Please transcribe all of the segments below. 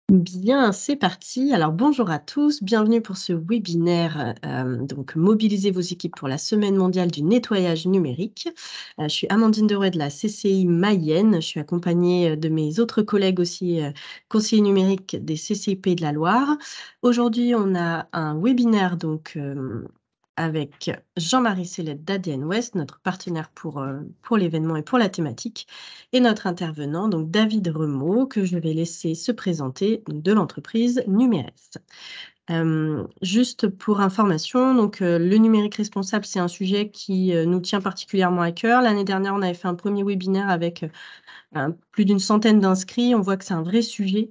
Bien, c'est parti. Alors bonjour à tous, bienvenue pour ce webinaire donc mobiliser vos équipes pour la semaine mondiale du nettoyage numérique. Je suis Amandine Derouet de la CCI Mayenne. Je suis accompagnée de mes autres collègues aussi conseillers numériques des CCIP de la Loire. Aujourd'hui, on a un webinaire donc avec Jean-Marie Sellette d'ADN Ouest, notre partenaire pour l'événement et pour la thématique, et notre intervenant, donc David Remaud, que je vais laisser se présenter, donc, de l'entreprise Numeres. Juste pour information, donc, le numérique responsable, c'est un sujet qui nous tient particulièrement à cœur. L'année dernière, on avait fait un premier webinaire avec plus d'une centaine d'inscrits. On voit que c'est un vrai sujet.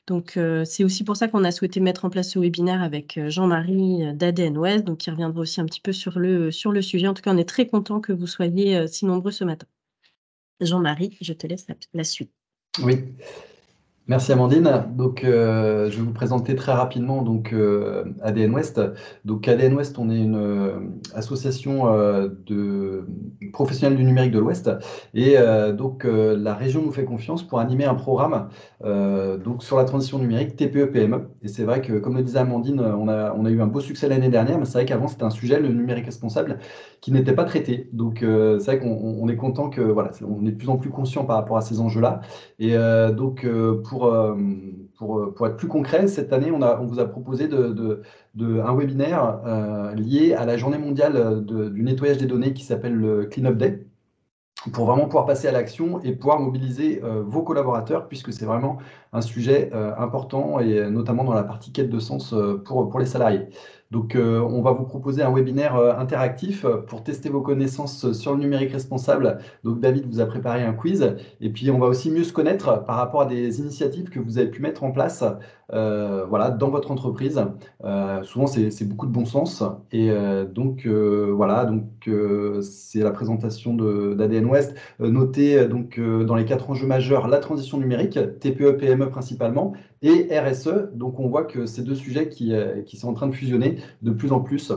Donc, c'est aussi pour ça qu'on a souhaité mettre en place ce webinaire avec Jean-Marie d'ADN Ouest, donc qui reviendra aussi un petit peu sur le sujet. En tout cas, on est très content que vous soyez si nombreux ce matin. Jean-Marie, je te laisse la suite. Oui. Merci Amandine. Donc, je vais vous présenter très rapidement donc, ADN Ouest. Donc, ADN Ouest, on est une association de professionnels du numérique de l'Ouest. Et donc, la région nous fait confiance pour animer un programme donc, sur la transition numérique TPE-PME. Et c'est vrai que, comme le disait Amandine, on a eu un beau succès l'année dernière, mais c'est vrai qu'avant, c'était un sujet, le numérique responsable, qui n'était pas traité. Donc, c'est vrai qu'on est content que, voilà, on est de plus en plus conscient par rapport à ces enjeux-là. Et donc, pour être plus concret, cette année, on vous a proposé un webinaire lié à la journée mondiale du nettoyage des données qui s'appelle le Cleanup Day, pour vraiment pouvoir passer à l'action et pouvoir mobiliser vos collaborateurs, puisque c'est vraiment un sujet important, et notamment dans la partie quête de sens pour les salariés. Donc, on va vous proposer un webinaire interactif pour tester vos connaissances sur le numérique responsable. Donc, David vous a préparé un quiz. Et puis, on va aussi mieux se connaître par rapport à des initiatives que vous avez pu mettre en place voilà, dans votre entreprise. Souvent, c'est beaucoup de bon sens. Et donc, voilà, c'est la présentation d'ADN Ouest. Notez donc, dans les 4 enjeux majeurs, la transition numérique, TPE, PME principalement, et RSE. Donc, on voit que ces deux sujets qui sont en train de fusionner de plus en plus.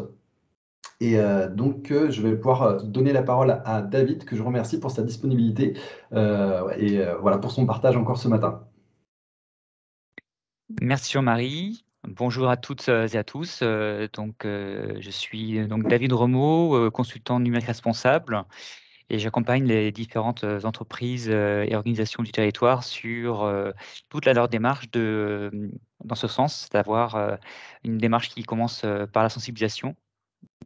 Et donc, je vais pouvoir donner la parole à David, que je remercie pour sa disponibilité et voilà, pour son partage encore ce matin. Merci Jean-Marie. Bonjour à toutes et à tous. Je suis donc David Remaud, consultant numérique responsable, et j'accompagne les différentes entreprises et organisations du territoire sur toute leur démarche dans ce sens, d'avoir une démarche qui commence par la sensibilisation,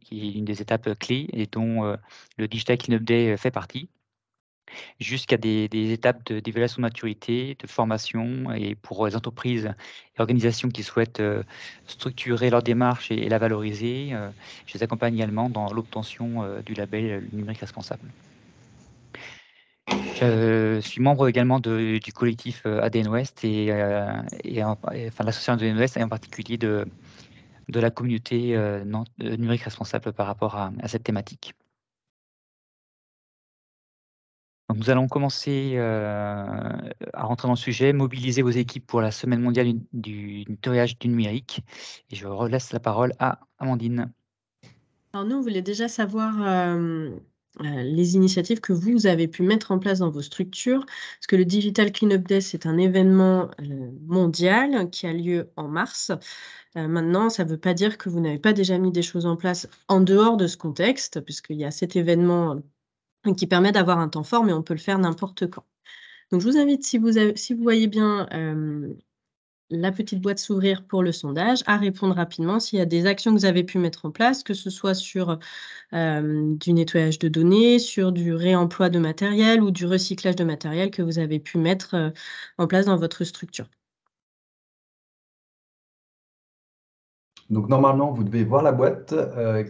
qui est une des étapes clés et dont le Digital Cleanup Day fait partie, jusqu'à des étapes d'évaluation de maturité, de formation, et pour les entreprises et organisations qui souhaitent structurer leur démarche et la valoriser, je les accompagne également dans l'obtention du label numérique responsable. Je suis membre également du collectif ADN Ouest enfin, l'association ADN Ouest, et en particulier de la communauté numérique responsable par rapport à cette thématique. Donc, nous allons commencer à rentrer dans le sujet, mobiliser vos équipes pour la semaine mondiale du nettoyage du numérique. Et je relaisse la parole à Amandine. Alors nous, on voulait déjà savoir les initiatives que vous avez pu mettre en place dans vos structures, parce que le Digital Cleanup Day, c'est un événement mondial qui a lieu en mars. Maintenant, ça ne veut pas dire que vous n'avez pas déjà mis des choses en place en dehors de ce contexte, puisqu'il y a cet événement qui permet d'avoir un temps fort, mais on peut le faire n'importe quand. Donc, je vous invite, si vous voyez bien la petite boîte s'ouvrir pour le sondage, à répondre rapidement s'il y a des actions que vous avez pu mettre en place, que ce soit sur du nettoyage de données, sur du réemploi de matériel ou du recyclage de matériel que vous avez pu mettre en place dans votre structure. Donc, normalement, vous devez voir la boîte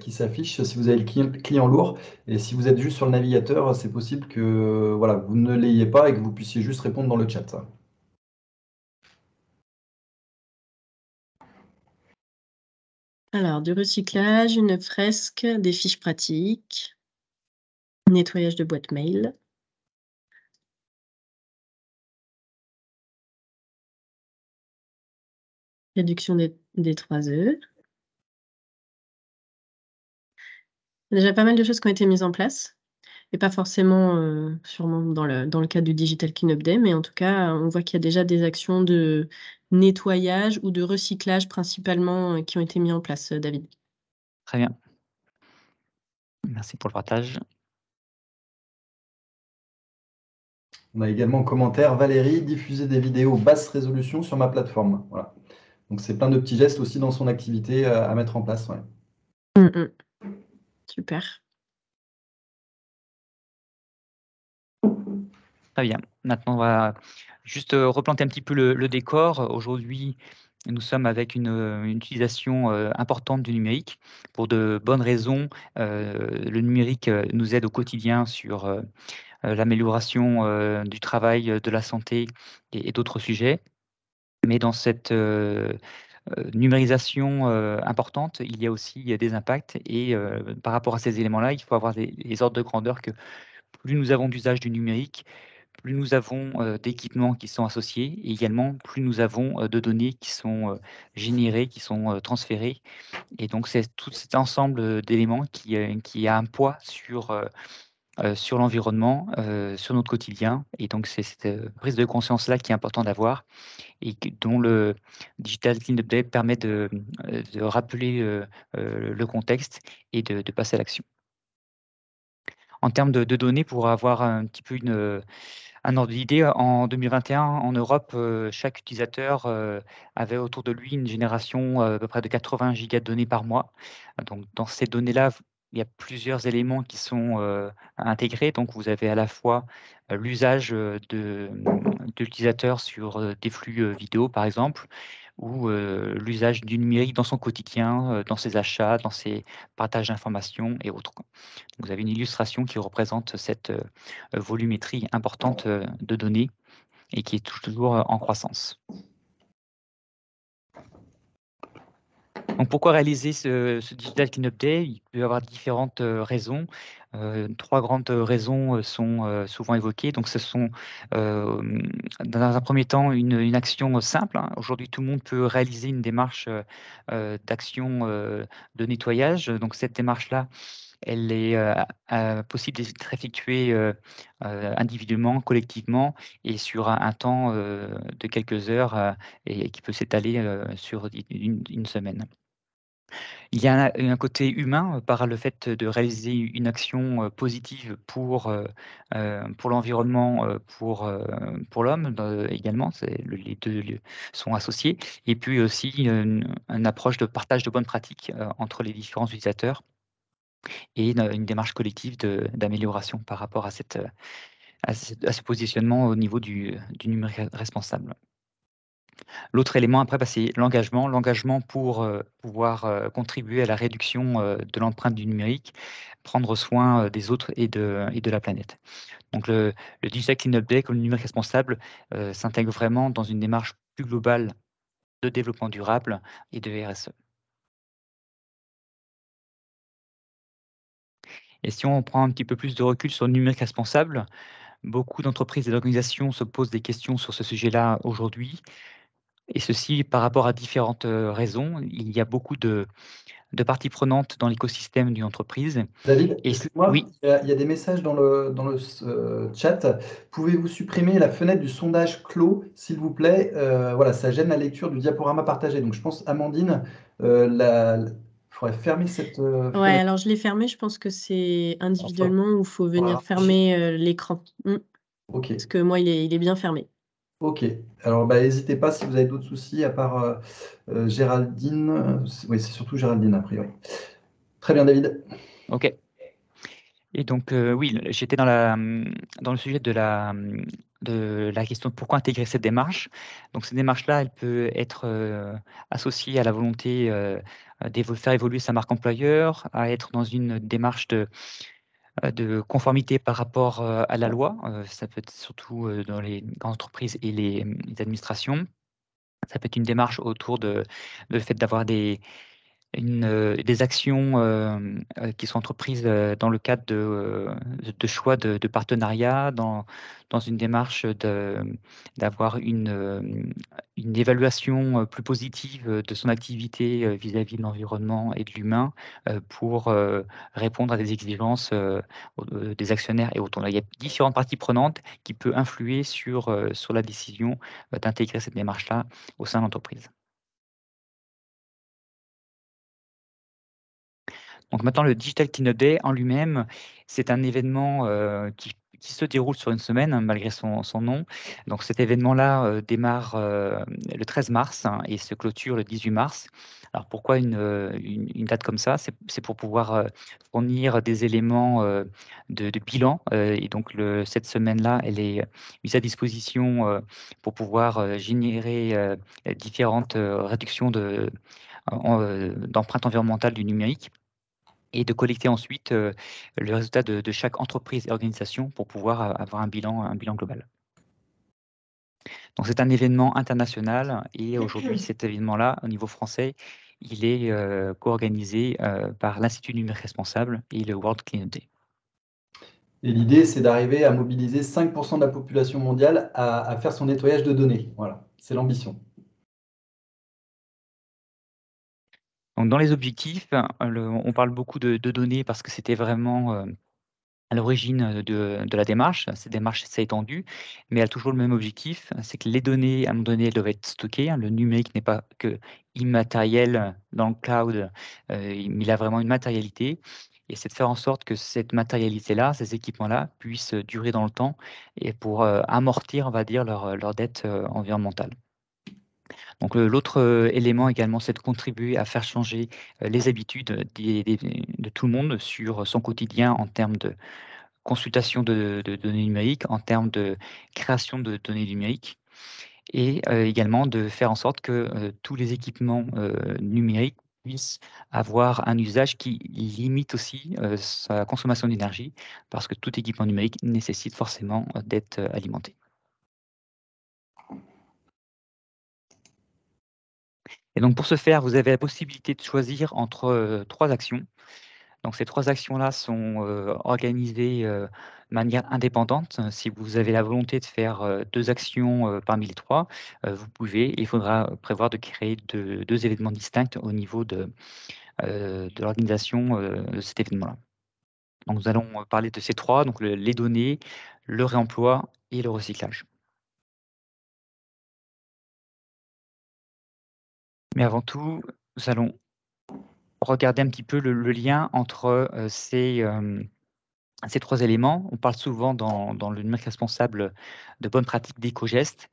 qui s'affiche si vous avez le client lourd. Et si vous êtes juste sur le navigateur, c'est possible que voilà, vous ne l'ayez pas et que vous puissiez juste répondre dans le chat. Alors, du recyclage, une fresque, des fiches pratiques, nettoyage de boîte mail. Réduction des 3 E. Il y a déjà pas mal de choses qui ont été mises en place. et pas forcément sûrement dans le cadre du Digital Cleanup Day, mais en tout cas, on voit qu'il y a déjà des actions de nettoyage ou de recyclage principalement qui ont été mis en place, David. Très bien. Merci pour le partage. On a également en commentaire, Valérie, diffuser des vidéos basse résolution sur ma plateforme. Voilà. Donc, c'est plein de petits gestes aussi dans son activité à mettre en place. Ouais. Super. Très bien. Maintenant, on va juste replanter un petit peu le décor. Aujourd'hui, nous sommes avec une utilisation importante du numérique. Pour de bonnes raisons, le numérique nous aide au quotidien sur l'amélioration du travail, de la santé et d'autres sujets. Mais dans cette numérisation importante, il y a aussi des impacts. Et par rapport à ces éléments-là, il faut avoir les ordres de grandeur que plus nous avons d'usage du numérique, plus nous avons d'équipements qui sont associés, et également plus nous avons de données qui sont générées, qui sont transférées. Et donc, c'est tout cet ensemble d'éléments qui a un poids sur l'environnement, sur notre quotidien. Et donc, c'est cette prise de conscience-là qui est important d'avoir et dont le Digital Cleanup Day permet de rappeler le contexte et de passer à l'action. En termes de données, pour avoir un petit peu un ordre d'idée, en 2021, en Europe, chaque utilisateur avait autour de lui une génération à peu près de 80 gigas de données par mois. Donc, dans ces données-là, il y a plusieurs éléments qui sont intégrés. Donc, vous avez à la fois l'usage de l'utilisateur sur des flux vidéo, par exemple, ou l'usage du numérique dans son quotidien, dans ses achats, dans ses partages d'informations et autres. Vous avez une illustration qui représente cette volumétrie importante de données et qui est toujours en croissance. Donc, pourquoi réaliser ce Digital Cleanup Day? Il peut y avoir différentes raisons. 3 grandes raisons sont souvent évoquées. Donc, ce sont, dans un premier temps, une action simple, hein. Aujourd'hui, tout le monde peut réaliser une démarche d'action de nettoyage. Donc, cette démarche-là, elle est possible d'être effectuée individuellement, collectivement et sur un temps de quelques heures et qui peut s'étaler sur une semaine. Il y a un côté humain par le fait de réaliser une action positive pour l'environnement, pour l'homme également. Les deux sont associés. Et puis aussi une approche de partage de bonnes pratiques entre les différents utilisateurs et une démarche collective d'amélioration par rapport à ce positionnement au niveau du numérique responsable. L'autre élément après, c'est l'engagement. L'engagement pour pouvoir contribuer à la réduction de l'empreinte du numérique, prendre soin des autres et de la planète. Donc le Digital Cleanup Day, comme le numérique responsable, s'intègre vraiment dans une démarche plus globale de développement durable et de RSE. Et si on prend un petit peu plus de recul sur le numérique responsable, beaucoup d'entreprises et d'organisations se posent des questions sur ce sujet-là aujourd'hui. Et ceci par rapport à différentes raisons. Il y a beaucoup de parties prenantes dans l'écosystème d'une entreprise. David, Et excuse-moi, oui, il y a des messages dans le chat. Pouvez-vous supprimer la fenêtre du sondage clos, s'il vous plaît? Voilà, ça gêne la lecture du diaporama partagé. Donc, je pense, Amandine, il faudrait fermer cette Ouais, fenêtre. alors je l'ai fermé, je pense que c'est individuellement où il faut Pour la venir rafraîchir. fermer l'écran. Ok, Parce que moi, il est bien fermé. ok. Alors, bah, n'hésitez pas si vous avez d'autres soucis, à part Géraldine. Oui, c'est surtout Géraldine, a priori. Très bien, David. OK. Et donc, oui, j'étais dans le sujet de la question de pourquoi intégrer cette démarche. Donc, cette démarche-là, elle peut être associée à la volonté de faire évoluer sa marque employeur, à être dans une démarche de conformité par rapport à la loi. Ça peut être surtout dans les grandes entreprises et les administrations. Ça peut être une démarche autour de le fait d'avoir des des actions qui sont entreprises dans le cadre de choix de partenariat, dans une démarche d'avoir une évaluation plus positive de son activité vis-à-vis de l'environnement et de l'humain pour répondre à des exigences des actionnaires et autres. Il y a différentes parties prenantes qui peuvent influer sur la décision d'intégrer cette démarche-là au sein de l'entreprise. Donc maintenant, le Digital Cleanup Day en lui-même, c'est un événement qui se déroule sur une semaine, hein, malgré son nom. Donc cet événement-là démarre le 13 mars hein, et se clôture le 18 mars. Alors pourquoi une date comme ça? C'est pour pouvoir fournir des éléments de bilan. Et donc cette semaine-là, elle est mise à disposition pour pouvoir générer différentes réductions d'empreinte environnementale du numérique et de collecter ensuite le résultat de chaque entreprise et organisation pour pouvoir avoir un bilan global. Donc c'est un événement international et aujourd'hui cet événement-là, au niveau français, il est co-organisé par l'Institut numérique responsable et le World Cleanup Day. Et l'idée, c'est d'arriver à mobiliser 5% de la population mondiale à faire son nettoyage de données. Voilà, c'est l'ambition. Donc dans les objectifs, on parle beaucoup de données parce que c'était vraiment à l'origine de la démarche. Cette démarche s'est étendue, mais elle a toujours le même objectif, c'est que les données, à un moment donné, elles doivent être stockées. Le numérique n'est pas que immatériel dans le cloud, mais il a vraiment une matérialité. Et c'est de faire en sorte que cette matérialité-là, ces équipements-là, puissent durer dans le temps et pour amortir, on va dire, leur dette environnementale. Donc l'autre élément également, c'est de contribuer à faire changer les habitudes de tout le monde sur son quotidien en termes de consultation de données numériques, en termes de création de données numériques et également de faire en sorte que tous les équipements numériques puissent avoir un usage qui limite aussi sa consommation d'énergie parce que tout équipement numérique nécessite forcément d'être alimenté. Et donc pour ce faire, vous avez la possibilité de choisir entre 3 actions. Donc ces 3 actions-là sont organisées de manière indépendante. Si vous avez la volonté de faire 2 actions parmi les 3, vous pouvez. Il faudra prévoir de créer 2 événements distincts au niveau de l'organisation de cet événement-là. Donc nous allons parler de ces 3, donc les données, le réemploi et le recyclage. Mais avant tout, nous allons regarder un petit peu le lien entre ces 3 éléments. On parle souvent dans le numérique responsable de bonnes pratiques d'éco-gestes.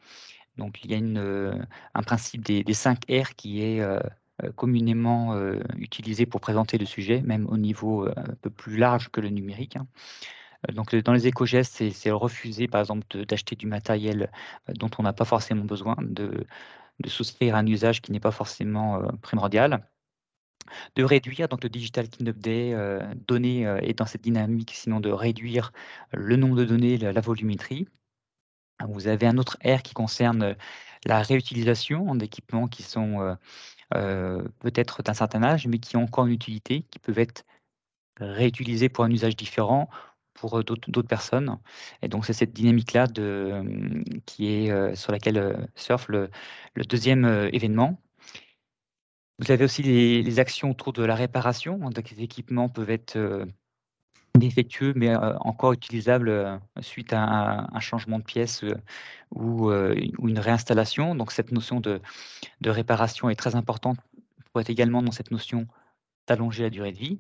Donc il y a un principe des 5 R qui est communément utilisé pour présenter le sujet, même au niveau un peu plus large que le numérique, hein. Donc dans les éco-gestes, c'est refuser par exemple d'acheter du matériel dont on n'a pas forcément besoin, de souscrire à un usage qui n'est pas forcément primordial. De réduire, donc le Digital Cleanup Day données est dans cette dynamique, sinon de réduire le nombre de données, la volumétrie. Vous avez un autre R qui concerne la réutilisation d'équipements qui sont peut-être d'un certain âge, mais qui ont encore une utilité, qui peuvent être réutilisés pour un usage différent pour d'autres personnes. Et donc c'est cette dynamique-là qui est sur laquelle surfe le deuxième événement. Vous avez aussi les actions autour de la réparation. Donc les équipements peuvent être défectueux, mais encore utilisables suite à un changement de pièce ou une réinstallation. Donc cette notion de réparation est très importante pour être également dans cette notion d'allonger la durée de vie.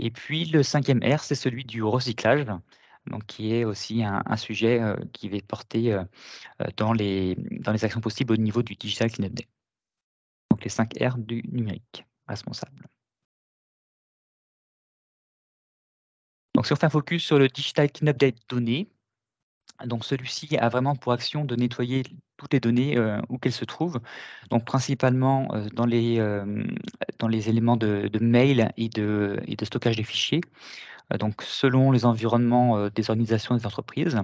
Et puis le 5e R, c'est celui du recyclage, donc qui est aussi un sujet qui va être porté dans les actions possibles au niveau du Digital Cleanup Day. Donc les 5 R du numérique responsable. Donc si on fait un focus sur le Digital Cleanup Day données, donc celui-ci a vraiment pour action de nettoyer toutes les données où qu'elles se trouvent, donc principalement dans les éléments de mail et de stockage des fichiers, donc selon les environnements des organisations et des entreprises.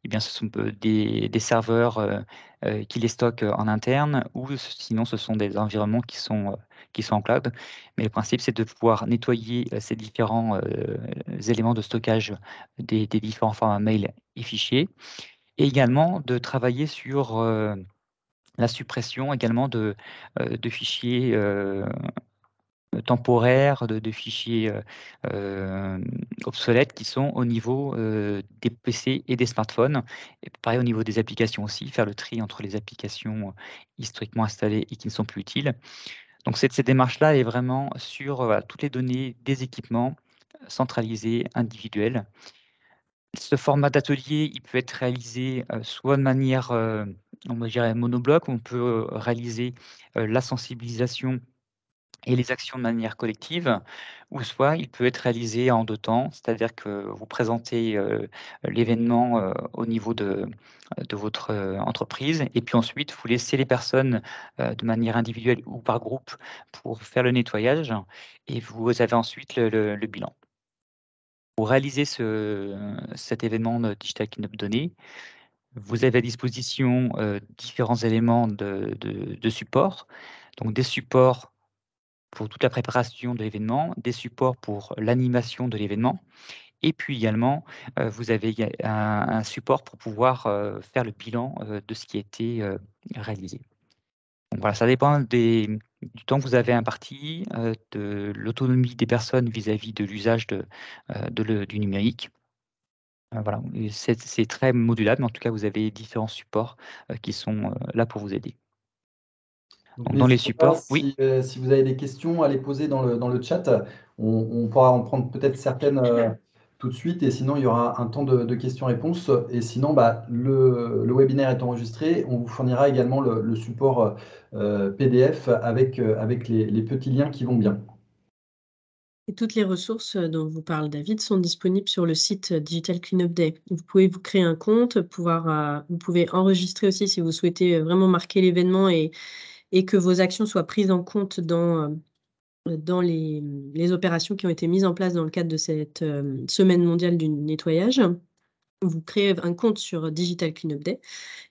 eh bien, ce sont des serveurs qui les stockent en interne, ou sinon ce sont des environnements qui sont en cloud. Mais le principe, c'est de pouvoir nettoyer ces différents éléments de stockage des différents formats mail et fichiers, et également de travailler sur la suppression également de fichiers temporaires, de fichiers obsolètes qui sont au niveau des PC et des smartphones. Et pareil au niveau des applications aussi, faire le tri entre les applications historiquement installées et qui ne sont plus utiles. Donc cette démarche-là est vraiment sur toutes les données des équipements centralisés, individuels. Ce format d'atelier, il peut être réalisé soit de manière, on dirait monobloc, où on peut réaliser la sensibilisation et les actions de manière collective, ou soit il peut être réalisé en 2 temps, c'est-à-dire que vous présentez l'événement au niveau de votre entreprise, et puis ensuite vous laissez les personnes de manière individuelle ou par groupe pour faire le nettoyage, et vous avez ensuite le bilan. Pour réaliser cet événement de Digital Cleanup Données, vous avez à disposition différents éléments de support. Donc des supports pour toute la préparation de l'événement, des supports pour l'animation de l'événement, et puis également, vous avez un support pour pouvoir faire le bilan de ce qui a été réalisé. Donc voilà, ça dépend du temps que vous avez imparti, de l'autonomie des personnes vis-à-vis de l'usage du numérique. Voilà, et c'est très modulable, mais en tout cas, vous avez différents supports qui sont là pour vous aider. Donc Donc dans les n'hésitez pas, supports, oui. si vous avez des questions, à les poser dans le chat. On pourra en prendre peut-être certaines tout de suite, et sinon il y aura un temps de questions-réponses. Et sinon, bah, le webinaire est enregistré. On vous fournira également le support PDF avec les petits liens qui vont bien. Et toutes les ressources dont vous parle David sont disponibles sur le site Digital Cleanup Day. Vous pouvez vous créer un compte, vous pouvez enregistrer aussi si vous souhaitez vraiment marquer l'événement et que vos actions soient prises en compte dans les opérations qui ont été mises en place dans le cadre de cette semaine mondiale du nettoyage. Vous créez un compte sur Digital Cleanup Day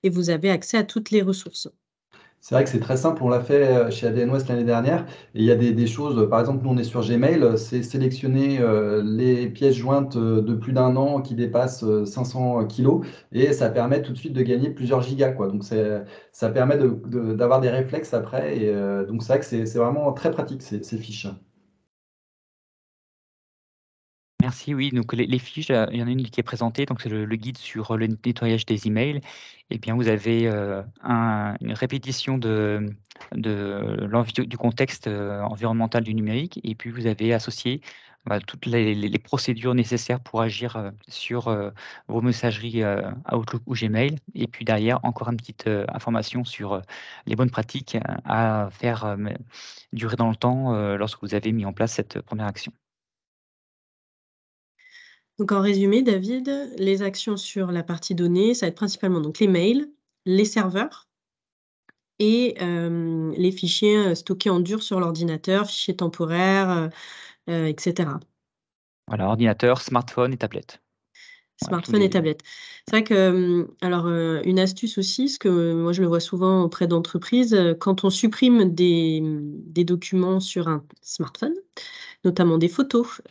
et vous avez accès à toutes les ressources. C'est vrai que c'est très simple, on l'a fait chez ADN West l'année dernière, et il y a des choses, par exemple, nous on est sur Gmail, c'est sélectionner les pièces jointes de plus d'1 an qui dépassent 500 kilos, et ça permet tout de suite de gagner plusieurs gigas, quoi. Donc ça permet d'avoir des réflexes après, et donc c'est vrai que c'est vraiment très pratique ces fiches. Merci, oui, donc les fiches, il y en a une qui est présentée, donc c'est le guide sur le nettoyage des emails. Et bien, vous avez une répétition du contexte environnemental du numérique, et puis vous avez associé toutes les procédures nécessaires pour agir sur vos messageries Outlook ou Gmail, et puis derrière, encore une petite information sur les bonnes pratiques à faire durer dans le temps lorsque vous avez mis en place cette première action. Donc en résumé, David, les actions sur la partie données, ça va être principalement donc les mails, les serveurs et les fichiers stockés en dur sur l'ordinateur, fichiers temporaires, etc. Voilà, ordinateur, smartphone et tablette. Voilà, Smartphone et tablette. C'est vrai que, alors, une astuce aussi, ce que moi je le vois souvent auprès d'entreprises, quand on supprime des documents sur un smartphone, notamment des photos,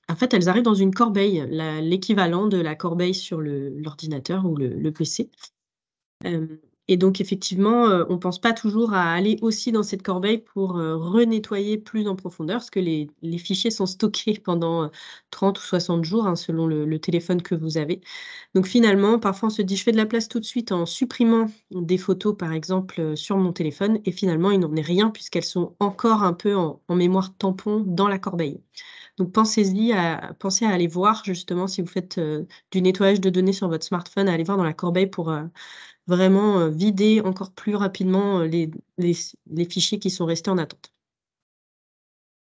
en fait, elles arrivent dans une corbeille, l'équivalent de la corbeille sur l'ordinateur ou le PC. Et donc effectivement, on pense pas toujours à aller aussi dans cette corbeille pour, renettoyer plus en profondeur, parce que les fichiers sont stockés pendant, 30 ou 60 jours, hein, selon le téléphone que vous avez. Donc finalement, parfois on se dit: «Je fais de la place tout de suite en supprimant des photos, par exemple, sur mon téléphone», et finalement il n'en est rien puisqu'elles sont encore un peu en mémoire tampon dans la corbeille. Donc pensez à aller voir justement si vous faites, du nettoyage de données sur votre smartphone, à aller voir dans la corbeille pour, vraiment, vider encore plus rapidement, les fichiers qui sont restés en attente.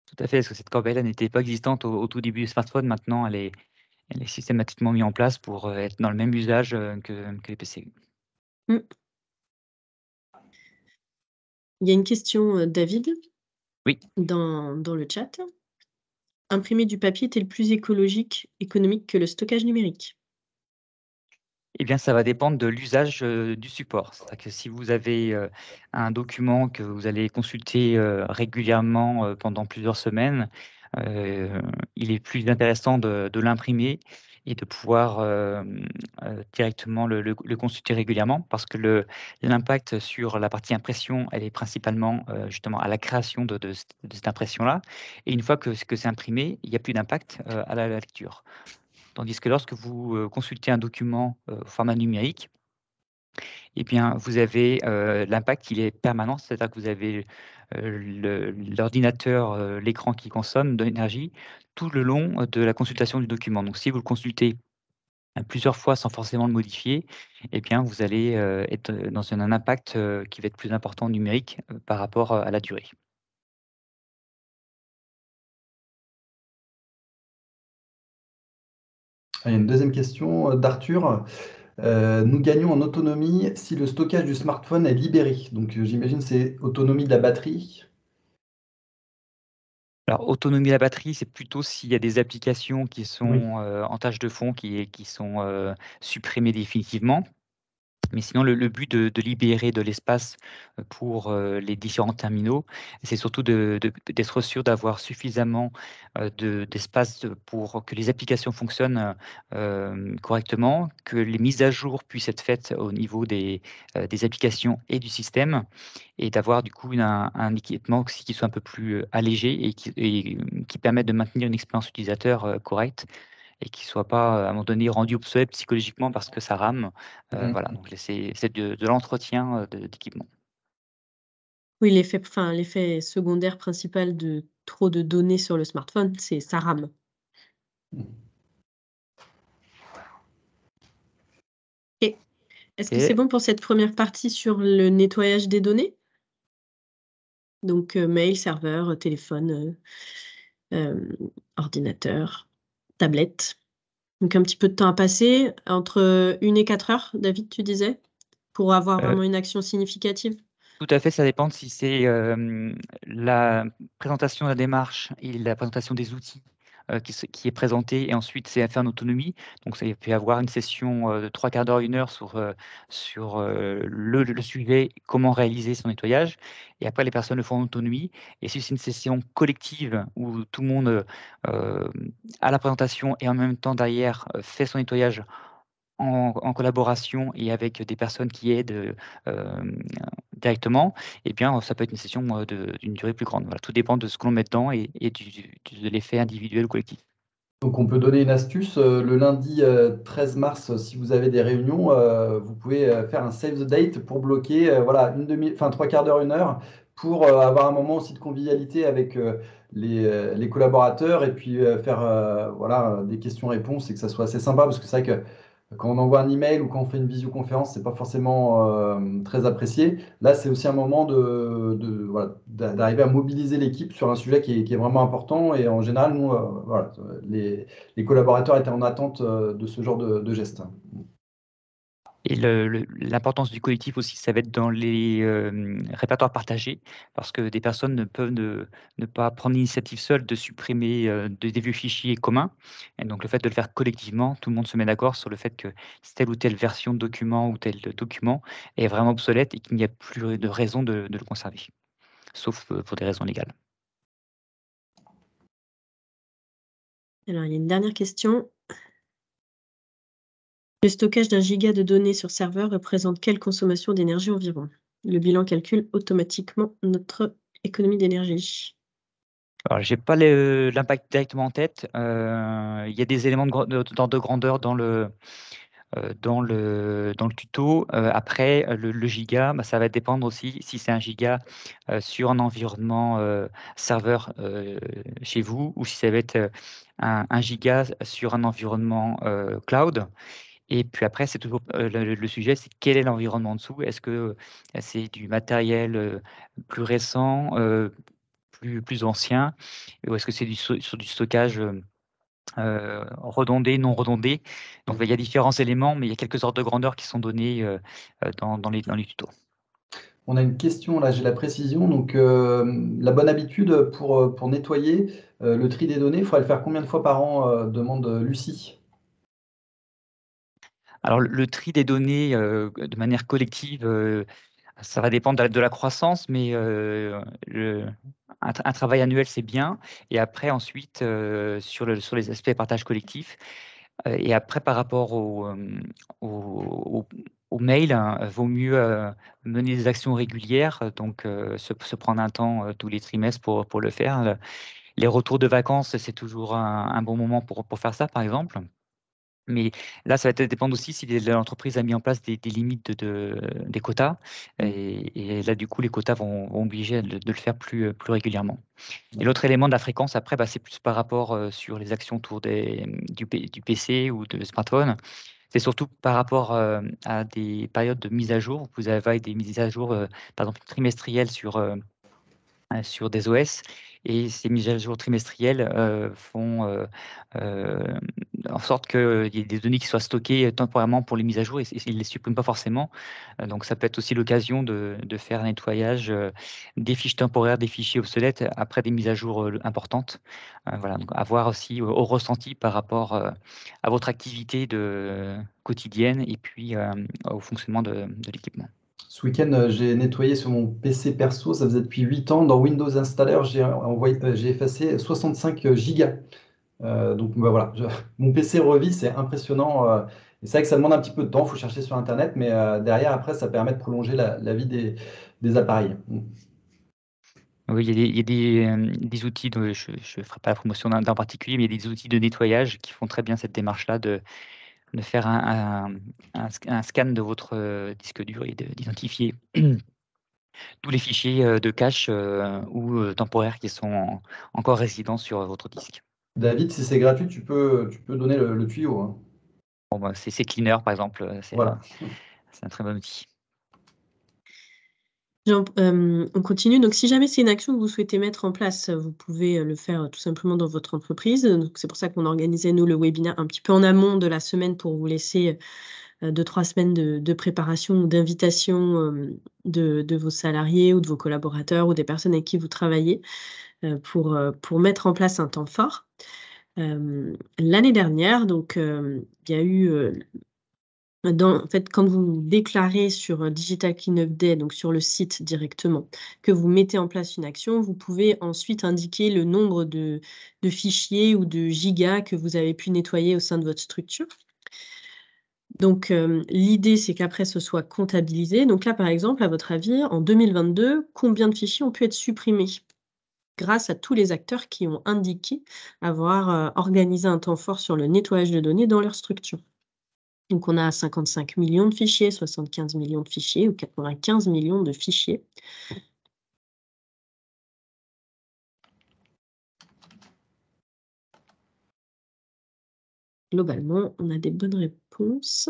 Tout à fait, parce que cette corbeille-là n'était pas existante au tout début du smartphone. Maintenant, elle est systématiquement mise en place pour être dans le même usage que les PC. Mmh. Il y a une question, David, Oui. dans le chat. Imprimer du papier est-il plus écologique, économique que le stockage numérique? Eh bien, ça va dépendre de l'usage du support. C'est-à-dire que si vous avez un document que vous allez consulter régulièrement pendant plusieurs semaines, il est plus intéressant de l'imprimer et de pouvoir directement le consulter régulièrement parce que l'impact sur la partie impression, elle est principalement justement à la création de cette impression-là. Et une fois que c'est imprimé, il n'y a plus d'impact à la lecture. Tandis que lorsque vous consultez un document au format numérique, eh bien, vous avez l'impact, il est permanent, c'est-à-dire que vous avez l'ordinateur, l'écran qui consomme de l'énergie tout le long de la consultation du document. Donc, si vous le consultez plusieurs fois sans forcément le modifier, eh bien, vous allez être dans un impact qui va être plus important numérique par rapport à la durée. Il y a une deuxième question d'Arthur. Nous gagnons en autonomie si le stockage du smartphone est libéré. Donc j'imagine c'est autonomie de la batterie. Alors, autonomie de la batterie, c'est plutôt s'il y a des applications qui sont Oui. en tâche de fond, qui sont supprimées définitivement. Mais sinon, le but de libérer de l'espace pour les différents terminaux, c'est surtout d'être sûr d'avoir suffisamment d'espace pour que les applications fonctionnent correctement, que les mises à jour puissent être faites au niveau des applications et du système, et d'avoir du coup un équipement aussi qui soit un peu plus allégé et qui permette de maintenir une expérience utilisateur correcte et qui ne soit pas, à un moment donné, rendu obsolète psychologiquement parce que ça rame. Voilà, donc c'est de l'entretien d'équipement. Oui, l'effet secondaire principal de trop de données sur le smartphone, c'est ça rame. Et est-ce que c'est bon pour cette première partie sur le nettoyage des données? Donc, mail, serveur, téléphone, ordinateur, tablette. Donc un petit peu de temps à passer, entre 1 et 4 heures, David, tu disais? Pour avoir Euh, vraiment une action significative? Tout à fait, ça dépend de si c'est la présentation de la démarche et la présentation des outils qui est présentée et ensuite c'est à faire en autonomie. Donc ça peut y avoir une session de 3 quarts d'heure, 1 heure sur le sujet, comment réaliser son nettoyage. Et après, les personnes le font en autonomie. Et si c'est une session collective où tout le monde a la présentation et en même temps derrière fait son nettoyage en collaboration et avec des personnes qui aident directement, eh bien, ça peut être une session d'une durée plus grande. Voilà, tout dépend de ce que l'on met dedans et de l'effet individuel ou collectif. Donc on peut donner une astuce. Le lundi 13 mars, si vous avez des réunions, vous pouvez faire un save the date pour bloquer voilà, 3 quarts d'heure, 1 heure, pour avoir un moment aussi de convivialité avec les collaborateurs et puis faire voilà, des questions-réponses et que ça soit assez sympa parce que c'est vrai que quand on envoie un email ou quand on fait une visioconférence, c'est pas forcément très apprécié. Là, c'est aussi un moment voilà, d'arriver à mobiliser l'équipe sur un sujet qui est vraiment important. Et en général, nous, voilà, les collaborateurs étaient en attente de ce genre de gestes. Et l'importance du collectif aussi, ça va être dans les répertoires partagés, parce que des personnes ne peuvent ne pas prendre l'initiative seule de supprimer des vieux fichiers communs. Et donc le fait de le faire collectivement, tout le monde se met d'accord sur le fait que telle ou telle version de document ou tel document est vraiment obsolète et qu'il n'y a plus de raison de le conserver, sauf pour des raisons légales. Alors, il y a une dernière question. Le stockage d'1 giga de données sur serveur représente quelle consommation d'énergie environ? Le bilan calcule automatiquement notre économie d'énergie. Alors, j'ai pas l'impact directement en tête. Il y a des éléments d'ordre de grandeur dans le tuto. Après, le giga, bah, ça va dépendre aussi si c'est 1 giga sur un environnement serveur chez vous ou si ça va être 1 giga sur un environnement cloud. Et puis après, c'est toujours le sujet, c'est quel est l'environnement en dessous? Est-ce que c'est du matériel plus récent, plus ancien? Ou est-ce que c'est sur du stockage redondé, non redondé? Donc, il y a différents éléments, mais il y a quelques ordres de grandeur qui sont donnés dans les tutos. On a une question, là j'ai la précision. Donc la bonne habitude pour nettoyer le tri des données, il faudrait le faire combien de fois par an, demande Lucie? Alors, le tri des données de manière collective, ça va dépendre de la croissance, mais un travail annuel, c'est bien. Et après, ensuite, sur les aspects partage collectif, et après, par rapport au mail, hein, vaut mieux mener des actions régulières, donc se prendre un temps tous les trimestres pour le faire. Les retours de vacances, c'est toujours un bon moment pour faire ça, par exemple. Mais là, ça va peut-être dépendre aussi si l'entreprise a mis en place des limites des quotas. Et là, du coup, les quotas vont obliger de le faire plus régulièrement. Et l'autre élément de la fréquence, après, c'est plus par rapport sur les actions autour du PC ou de smartphone. C'est surtout par rapport à des périodes de mise à jour. Vous avez des mises à jour, par exemple, trimestrielles sur des OS, et ces mises à jour trimestrielles font en sorte qu'il y ait des données qui soient stockées temporairement pour les mises à jour, et ils ne les suppriment pas forcément. Donc ça peut être aussi l'occasion de faire un nettoyage des fiches temporaires, des fichiers obsolètes après des mises à jour importantes. Voilà, donc à voir aussi au ressenti par rapport à votre activité quotidienne, et puis au fonctionnement de l'équipement. Ce week-end, j'ai nettoyé sur mon PC perso, ça faisait depuis 8 ans. Dans Windows Installer, j'ai effacé 65 gigas. Donc bah, voilà, mon PC revit, c'est impressionnant. Et c'est vrai que ça demande un petit peu de temps, il faut chercher sur Internet, mais derrière, après, ça permet de prolonger la vie des appareils. Oui, il y a des outils, je ne ferai pas la promotion d'un particulier, mais il y a des outils de nettoyage qui font très bien cette démarche-là de faire un scan de votre disque dur et d'identifier tous les fichiers de cache ou temporaires qui sont encore résidents sur votre disque. David, si c'est gratuit, tu peux donner le tuyau, hein. Bon, bah, c'est Cleaner, par exemple, Voilà. c'est un très bon outil. On continue. Donc, si jamais c'est une action que vous souhaitez mettre en place, vous pouvez le faire tout simplement dans votre entreprise. Donc, c'est pour ça qu'on organisait, nous, le webinaire un petit peu en amont de la semaine pour vous laisser 2-3 semaines de préparation ou d'invitation de vos salariés ou de vos collaborateurs ou des personnes avec qui vous travaillez pour mettre en place un temps fort. L'année dernière, donc, il y a eu en fait, quand vous déclarez sur Digital Cleanup Day, donc sur le site directement, que vous mettez en place une action, vous pouvez ensuite indiquer le nombre de fichiers ou de gigas que vous avez pu nettoyer au sein de votre structure. Donc, l'idée, c'est qu'après, ce soit comptabilisé. Donc là, par exemple, à votre avis, en 2022, combien de fichiers ont pu être supprimés grâce à tous les acteurs qui ont indiqué avoir organisé un temps fort sur le nettoyage de données dans leur structure? Donc, on a 55 millions de fichiers, 75 millions de fichiers ou 95 millions de fichiers. Globalement, on a des bonnes réponses.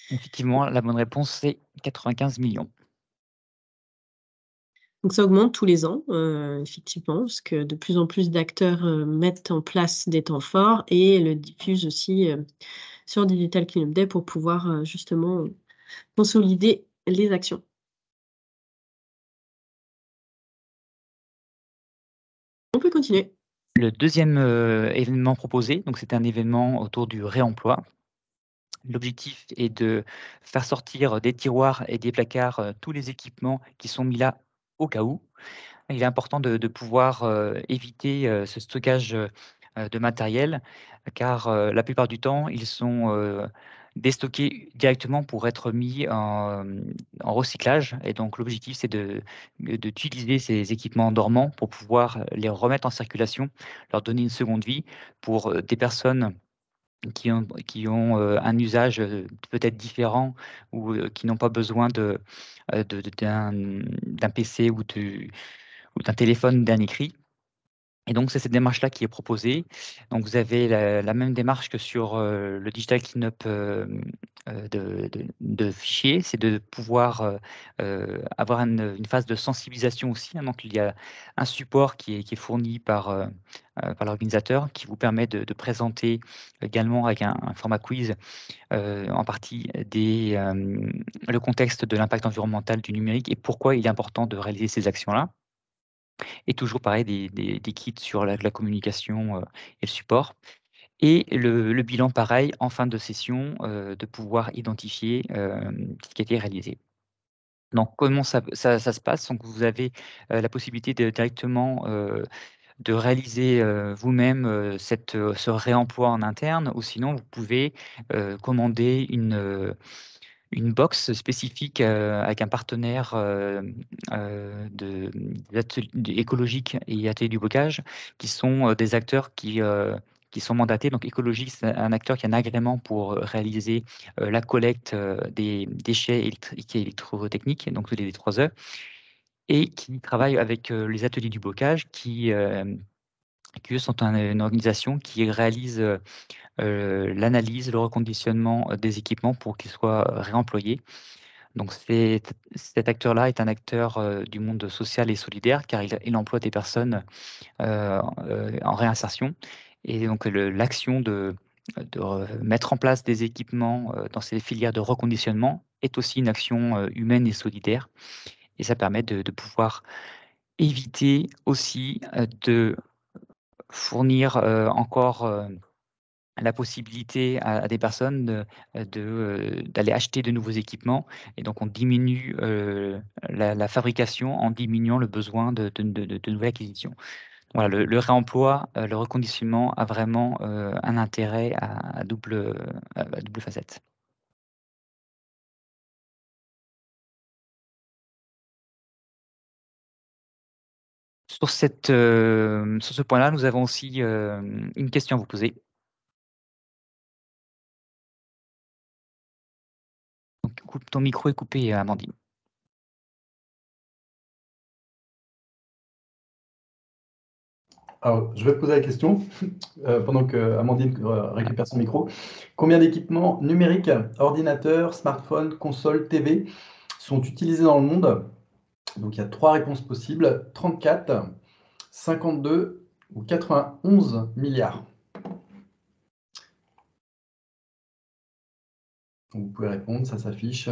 Effectivement, la bonne réponse, c'est 95 millions. Donc, ça augmente tous les ans, effectivement, parce que de plus en plus d'acteurs mettent en place des temps forts et le diffusent aussi sur Digital Cleanup Day pour pouvoir justement consolider les actions. On peut continuer. Le deuxième événement proposé, donc c'est un événement autour du réemploi. L'objectif est de faire sortir des tiroirs et des placards tous les équipements qui sont mis là au cas où. Il est important de pouvoir éviter ce stockage de matériel, car la plupart du temps, ils sont déstockés directement pour être mis en recyclage. Et donc, l'objectif, c'est d'utiliser ces équipements dormants pour pouvoir les remettre en circulation, leur donner une seconde vie pour des personnes qui ont un usage peut-être différent, ou qui n'ont pas besoin d'un PC ou d'un téléphone d'un écrit. Et donc, c'est cette démarche-là qui est proposée. Donc, vous avez la même démarche que sur le digital cleanup de fichiers, c'est de pouvoir avoir une phase de sensibilisation aussi, hein. Donc, il y a un support qui est fourni par l'organisateur, qui vous permet de présenter également avec un format quiz en partie le contexte de l'impact environnemental du numérique et pourquoi il est important de réaliser ces actions-là. Et toujours pareil, des kits sur la communication et le support. Et le bilan, pareil, en fin de session, de pouvoir identifier ce qui a été réalisé. Donc, comment ça se passe? Donc, vous avez la possibilité de directement de réaliser vous-même ce réemploi en interne, ou sinon, vous pouvez commander une box spécifique avec un partenaire écologique et atelier du bocage, qui sont des acteurs qui sont mandatés. Donc, écologique, c'est un acteur qui a un agrément pour réaliser la collecte des déchets électriques et électrotechniques, donc les D3E, et qui travaille avec les ateliers du bocage, qui eux sont une organisation qui réalise l'analyse, le reconditionnement des équipements pour qu'ils soient réemployés. Donc cet acteur-là est un acteur du monde social et solidaire, car il emploie des personnes en réinsertion. Et donc l'action de mettre en place des équipements dans ces filières de reconditionnement est aussi une action humaine et solidaire. Et ça permet de pouvoir éviter aussi de fournir encore la possibilité à des personnes d'aller acheter de nouveaux équipements. Et donc, on diminue la fabrication en diminuant le besoin de nouvelles acquisitions. Voilà, le réemploi, le reconditionnement a vraiment un intérêt à double facette. Sur ce point-là, nous avons aussi une question à vous poser. Donc, ton micro est coupé, Amandine. Alors, je vais poser la question pendant que Amandine récupère son micro. Combien d'équipements numériques, ordinateurs, smartphones, consoles, TV sont utilisés dans le monde? Donc, il y a 3 réponses possibles: 34, 52 ou 91 milliards. Donc, vous pouvez répondre, ça s'affiche.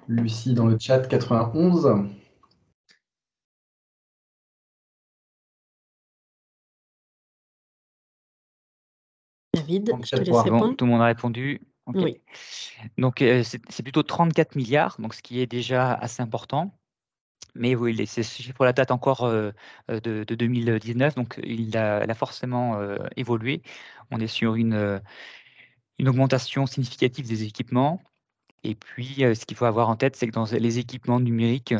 Lucie dans le chat, 91. David, je te laisse Donc, répondre. tout le monde a répondu. Okay. Oui. Donc, c'est plutôt 34 milliards, donc ce qui est déjà assez important. Mais oui, ce chiffre-là date encore de 2019, donc il a forcément évolué. On est sur une augmentation significative des équipements. Et puis, ce qu'il faut avoir en tête, c'est que dans les équipements numériques,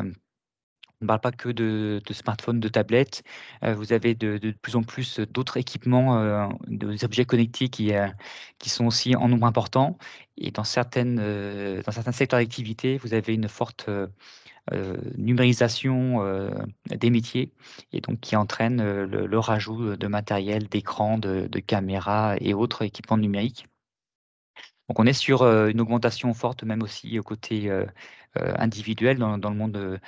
on ne parle pas que de smartphones, de tablettes. Vous avez de plus en plus d'autres équipements, des objets connectés qui sont aussi en nombre important. Et dans certains secteurs d'activité, vous avez une forte numérisation des métiers, et donc qui entraîne le rajout de matériel, d'écran, de caméras et autres équipements numériques. Donc on est sur une augmentation forte, même aussi au côté individuel dans le monde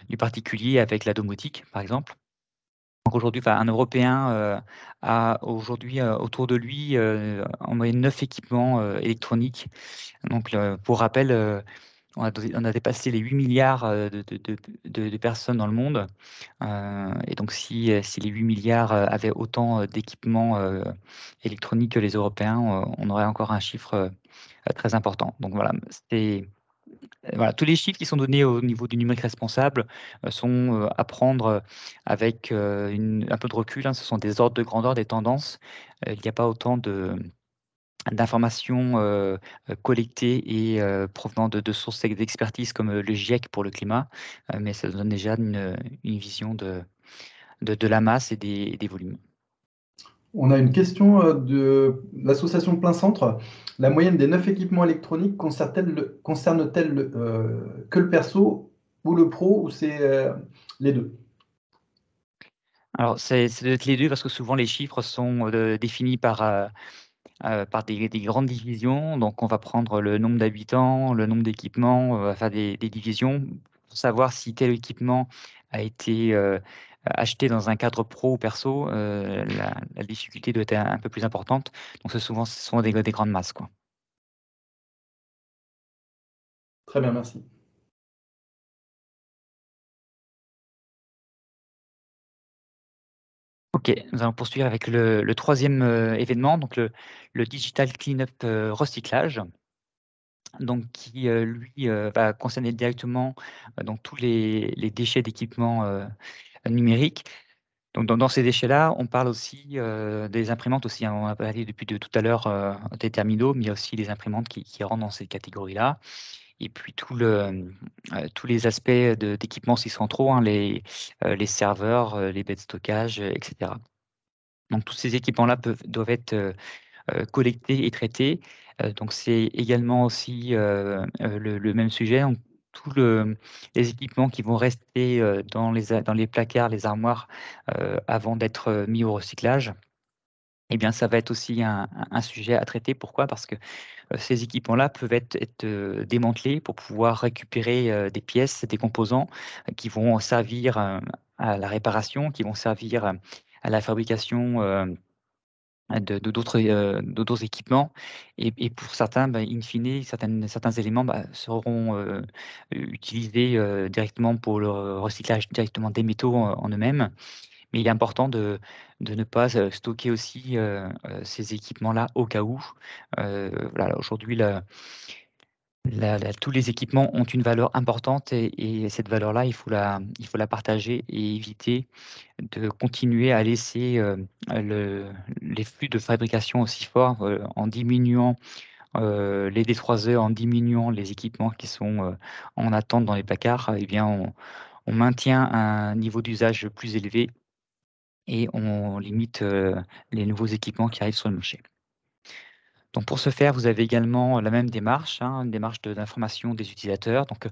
du particulier, avec la domotique, par exemple. Donc aujourd'hui, un Européen a aujourd'hui autour de lui en moyenne 9 équipements électroniques. Donc pour rappel, on a dépassé les 8 milliards de personnes dans le monde. Et donc si les 8 milliards avaient autant d'équipements électroniques que les Européens, on aurait encore un chiffre très important. Donc voilà, voilà, tous les chiffres qui sont donnés au niveau du numérique responsable sont à prendre avec un peu de recul, hein. Ce sont des ordres de grandeur, des tendances. Il n'y a pas autant d'informations collectées et provenant de sources d'expertise comme le GIEC pour le climat, mais ça donne déjà une vision de la masse et des volumes. On a une question de l'association Plein Centre. La moyenne des 9 équipements électroniques concerne-t-elle que le perso ou le pro, ou c'est les deux? Alors, ça doit être les deux, parce que souvent les chiffres sont définis par des grandes divisions. Donc, on va prendre le nombre d'habitants, le nombre d'équipements, on va faire des divisions pour savoir si tel équipement a été acheté dans un cadre pro ou perso. La difficulté doit être un peu plus importante. Donc, ce sont des grandes masses, quoi. Très bien, merci. Ok, nous allons poursuivre avec le troisième événement, donc le Digital Cleanup Recyclage, donc qui lui va concerner directement donc tous les déchets d'équipements numériques. Donc dans ces déchets-là, on parle aussi des imprimantes aussi, hein. On a parlé depuis tout à l'heure des terminaux, mais il y a aussi les imprimantes qui rentrent dans cette catégorie-là. Et puis tous les aspects d'équipements aussi centraux, hein, les serveurs, les baies de stockage, etc. Donc tous ces équipements-là doivent être collectés et traités. Donc c'est également aussi le même sujet. Donc, les équipements qui vont rester dans les placards, les armoires, avant d'être mis au recyclage, eh bien, ça va être aussi un sujet à traiter. Pourquoi? Parce que ces équipements-là peuvent être démantelés pour pouvoir récupérer des pièces, des composants qui vont servir à la réparation, qui vont servir à la fabrication d'autres équipements. Et pour certains, in fine, certains éléments seront utilisés directement pour le recyclage directement des métaux en eux-mêmes. Mais il est important de ne pas stocker aussi ces équipements-là au cas où. Voilà, aujourd'hui, tous les équipements ont une valeur importante et cette valeur-là, il faut la partager et éviter de continuer à laisser les flux de fabrication aussi forts en diminuant les D3E, en diminuant les équipements qui sont en attente dans les placards. Eh bien, on maintient un niveau d'usage plus élevé et on limite les nouveaux équipements qui arrivent sur le marché. Donc pour ce faire, vous avez également la même démarche, hein, une démarche d'information des utilisateurs. Donc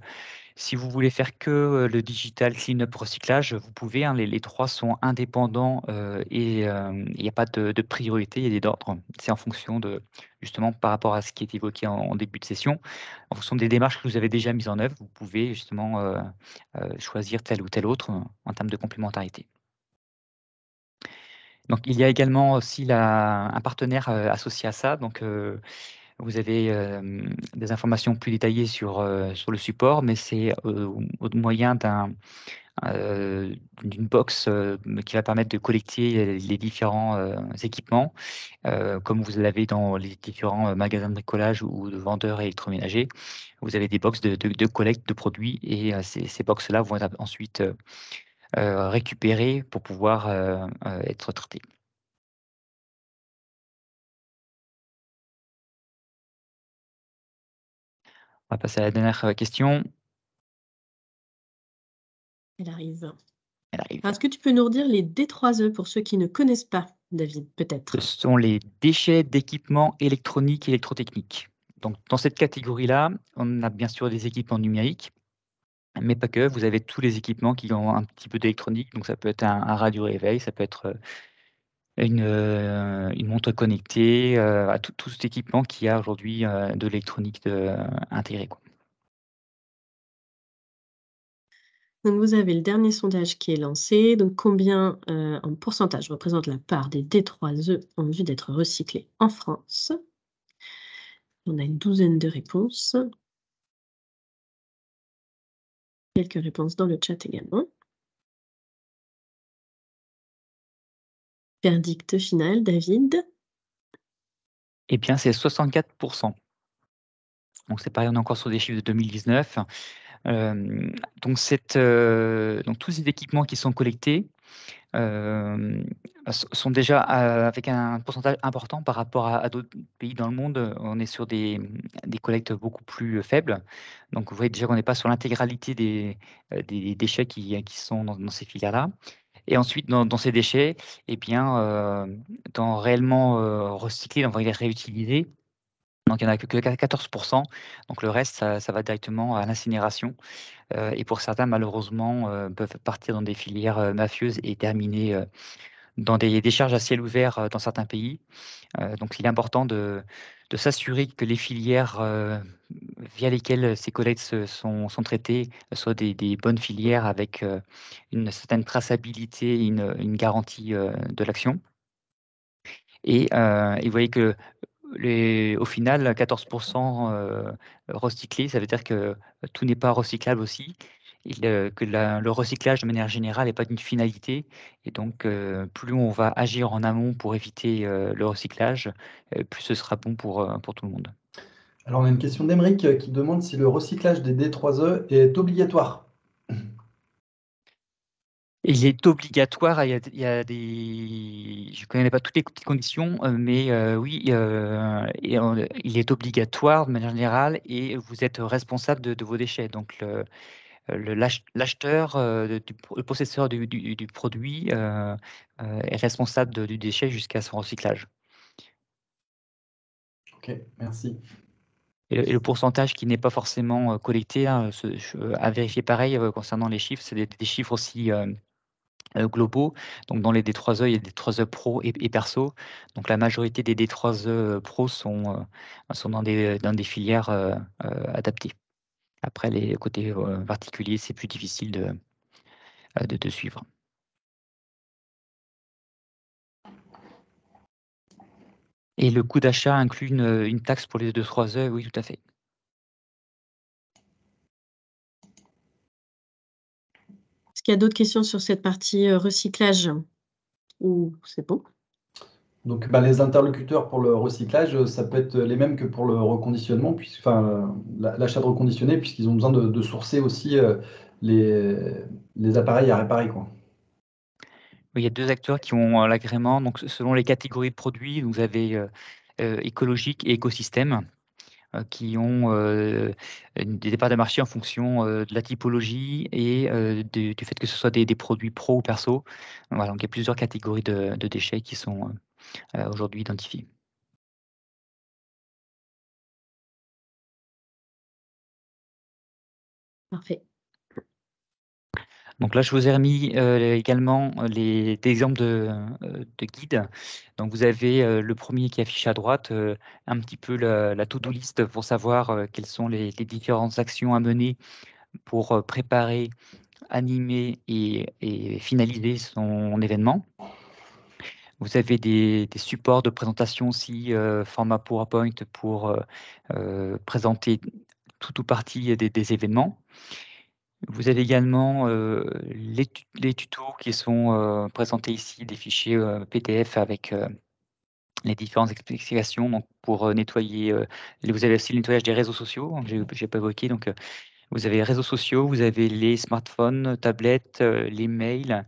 si vous voulez faire que le digital cleanup recyclage, vous pouvez, hein, les trois sont indépendants et il n'y a pas de priorité, il y a des ordres. C'est en fonction justement par rapport à ce qui est évoqué en début de session, en fonction des démarches que vous avez déjà mises en œuvre, vous pouvez justement choisir tel ou tel autre en termes de complémentarité. Donc, il y a également aussi un partenaire associé à ça. Donc, vous avez des informations plus détaillées sur le support, mais c'est au moyen d'une box qui va permettre de collecter les différents équipements, comme vous l'avez dans les différents magasins de bricolage ou de vendeurs électroménagers. Vous avez des box de collecte de produits et ces box-là vont être ensuite récupérées pour pouvoir être traitées. On va passer à la dernière question. Elle arrive. Elle arrive. Est-ce que tu peux nous redire les D3E pour ceux qui ne connaissent pas, David, peut-être? Ce sont les déchets d'équipements électroniques et électrotechniques. Donc, dans cette catégorie-là, on a bien sûr des équipements numériques, mais pas que. Vous avez tous les équipements qui ont un petit peu d'électronique. Donc, ça peut être un radio-réveil, ça peut être une montre connectée, tout cet équipement qui a aujourd'hui de l'électronique intégrée, quoi. Donc, vous avez le dernier sondage qui est lancé. Donc, combien en pourcentage représente la part des D3E en vue d'être recyclés en France? On a une douzaine de réponses. Quelques réponses dans le chat également. Verdict final, David? Eh bien, c'est 64%. Donc, c'est pareil, on est encore sur des chiffres de 2019. Donc tous ces équipements qui sont collectés sont déjà avec un pourcentage important par rapport à d'autres pays dans le monde. On est sur des collectes beaucoup plus faibles. Donc, vous voyez déjà qu'on n'est pas sur l'intégralité des déchets qui sont dans ces filières-là. Et ensuite, dans ces déchets, eh bien, dans réellement recycler, on va les réutiliser. Donc, il n'y en a que 14%. Donc, le reste, ça va directement à l'incinération. Et pour certains, malheureusement, peuvent partir dans des filières mafieuses et terminer dans des décharges à ciel ouvert dans certains pays. Donc, il est important de s'assurer que les filières via lesquelles ces collectes sont traitées soient des bonnes filières avec une certaine traçabilité, une garantie de l'action. Et vous voyez que au final, 14% recyclés, ça veut dire que tout n'est pas recyclable aussi. que le recyclage de manière générale n'est pas une finalité. Et donc, plus on va agir en amont pour éviter le recyclage, plus ce sera bon pour tout le monde. Alors, on a une question d'Emeric qui demande si le recyclage des D3E est obligatoire. Il est obligatoire, il y a des... Je ne connais pas toutes les petites conditions, mais oui, il est obligatoire de manière générale et vous êtes responsable de vos déchets. Donc, l'acheteur, le possesseur du produit est responsable du déchet jusqu'à son recyclage. Ok, merci. Et le pourcentage qui n'est pas forcément collecté, hein, à vérifier pareil concernant les chiffres, c'est des chiffres aussi globaux. Donc dans les D3E, il y a des D3E Pro et Perso. Donc la majorité des D3E Pro sont dans des filières adaptées. Après, les côtés particuliers, c'est plus difficile de suivre. Et le coût d'achat inclut une taxe pour les D3E, oui, tout à fait. Est-ce qu'il y a d'autres questions sur cette partie recyclage? Ou c'est bon? Donc, les interlocuteurs pour le recyclage, ça peut être les mêmes que pour le reconditionnement, l'achat de reconditionné, puisqu'ils ont besoin de sourcer aussi les appareils à réparer, quoi. Il y a 2 acteurs qui ont l'agrément. Donc, selon les catégories de produits, vous avez écologique et écosystème qui ont des parts de marché en fonction de la typologie et du fait que ce soit des produits pro ou perso. Voilà, donc il y a plusieurs catégories de déchets qui sont aujourd'hui identifiées. Parfait. Donc là, je vous ai remis également des exemples de guides. Donc vous avez le premier qui affiche à droite, un petit peu la to-do list pour savoir quelles sont les différentes actions à mener pour préparer, animer et finaliser son événement. Vous avez des supports de présentation aussi, format PowerPoint pour présenter tout ou partie des événements. Vous avez également les tutos qui sont présentés ici, des fichiers PDF avec les différentes explications donc pour nettoyer. Vous avez aussi le nettoyage des réseaux sociaux, hein, j'ai pas évoqué. Donc, vous avez les réseaux sociaux, vous avez les smartphones, tablettes, les mails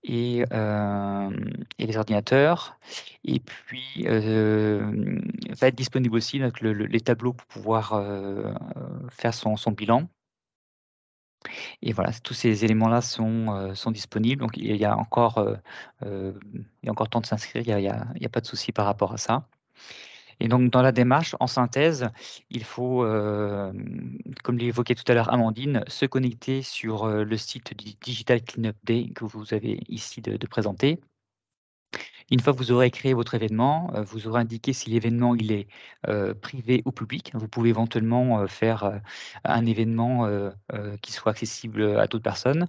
et les ordinateurs. Et puis, va être disponible aussi donc, les tableaux pour pouvoir faire son bilan. Et voilà, tous ces éléments-là sont disponibles. Donc, il y a encore temps de s'inscrire. Il y a pas de souci par rapport à ça. Et donc, dans la démarche, en synthèse, il faut, comme l'évoquait tout à l'heure Amandine, se connecter sur le site du Digital Cleanup Day que vous avez ici de présenter. Une fois que vous aurez créé votre événement, vous aurez indiqué si l'événement il est privé ou public. Vous pouvez éventuellement faire un événement qui soit accessible à d'autres personnes,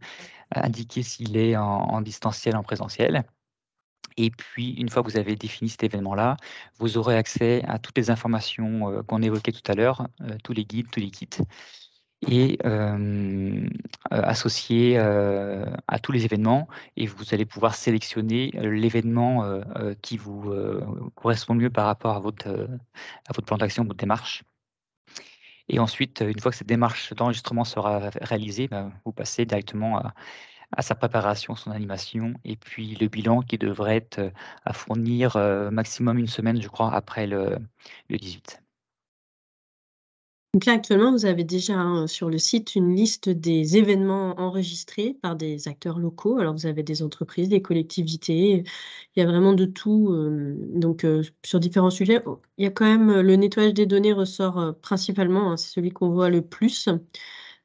indiquer s'il est en distanciel, en présentiel. Et puis, une fois que vous avez défini cet événement-là, vous aurez accès à toutes les informations qu'on évoquait tout à l'heure, tous les guides, tous les kits, et associés à tous les événements. Et vous allez pouvoir sélectionner l'événement qui vous correspond le mieux par rapport à votre plan d'action, votre démarche. Et ensuite, une fois que cette démarche d'enregistrement sera réalisée, vous passez directement à sa préparation, son animation, et puis le bilan qui devrait être à fournir maximum une semaine, je crois, après le 18. Donc là, actuellement, vous avez déjà sur le site une liste des événements enregistrés par des acteurs locaux. Alors, vous avez des entreprises, des collectivités, il y a vraiment de tout. Donc, sur différents sujets, il y a quand même le nettoyage des données ressort principalement, hein, c'est celui qu'on voit le plus.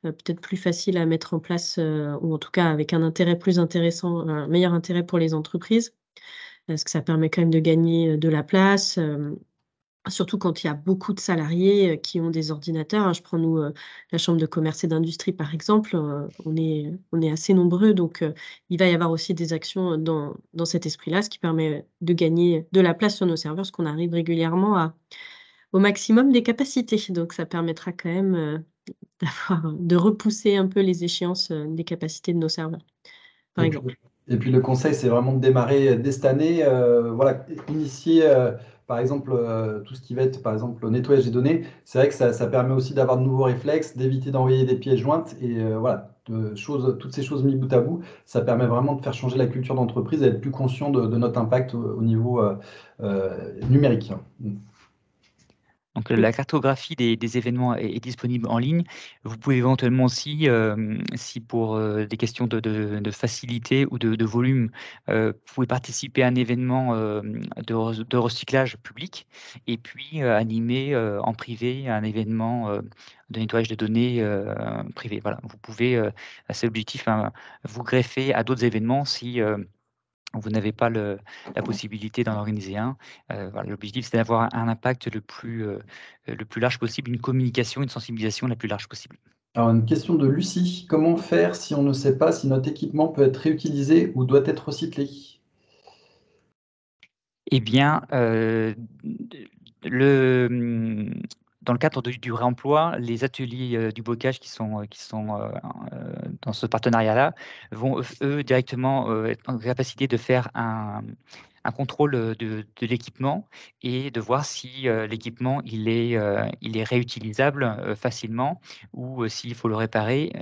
Peut-être plus facile à mettre en place, ou en tout cas avec un intérêt plus intéressant, un meilleur intérêt pour les entreprises, parce que ça permet quand même de gagner de la place, surtout quand il y a beaucoup de salariés qui ont des ordinateurs. Hein. Je prends nous, la chambre de commerce et d'industrie par exemple, on est assez nombreux, donc il va y avoir aussi des actions dans cet esprit-là, ce qui permet de gagner de la place sur nos serveurs, parce qu'on arrive régulièrement au maximum des capacités. Donc ça permettra quand même de repousser un peu les échéances des capacités de nos serveurs, par exemple. Et puis le conseil, c'est vraiment de démarrer dès cette année, voilà, initier par exemple tout ce qui va être par exemple le nettoyage des données. C'est vrai que ça permet aussi d'avoir de nouveaux réflexes, d'éviter d'envoyer des pièces jointes et voilà, toutes ces choses mises bout à bout, ça permet vraiment de faire changer la culture d'entreprise et d'être plus conscient de notre impact au niveau numérique. Donc, la cartographie des événements est disponible en ligne. Vous pouvez éventuellement aussi, si pour des questions de facilité ou de volume, vous pouvez participer à un événement de recyclage public et puis animer en privé un événement de nettoyage de données privé. Voilà, vous pouvez, c'est l'objectif, hein, vous greffer à d'autres événements si vous n'avez pas la possibilité d'en organiser un. Voilà, l'objectif, c'est d'avoir un impact le plus large possible, une communication, une sensibilisation la plus large possible. Alors, une question de Lucie. Comment faire si on ne sait pas si notre équipement peut être réutilisé ou doit être recyclé? Eh bien, dans le cadre du réemploi, les ateliers du bocage qui sont dans ce partenariat-là vont, eux, directement être en capacité de faire un contrôle de l'équipement et de voir si l'équipement il est réutilisable facilement ou s'il faut le réparer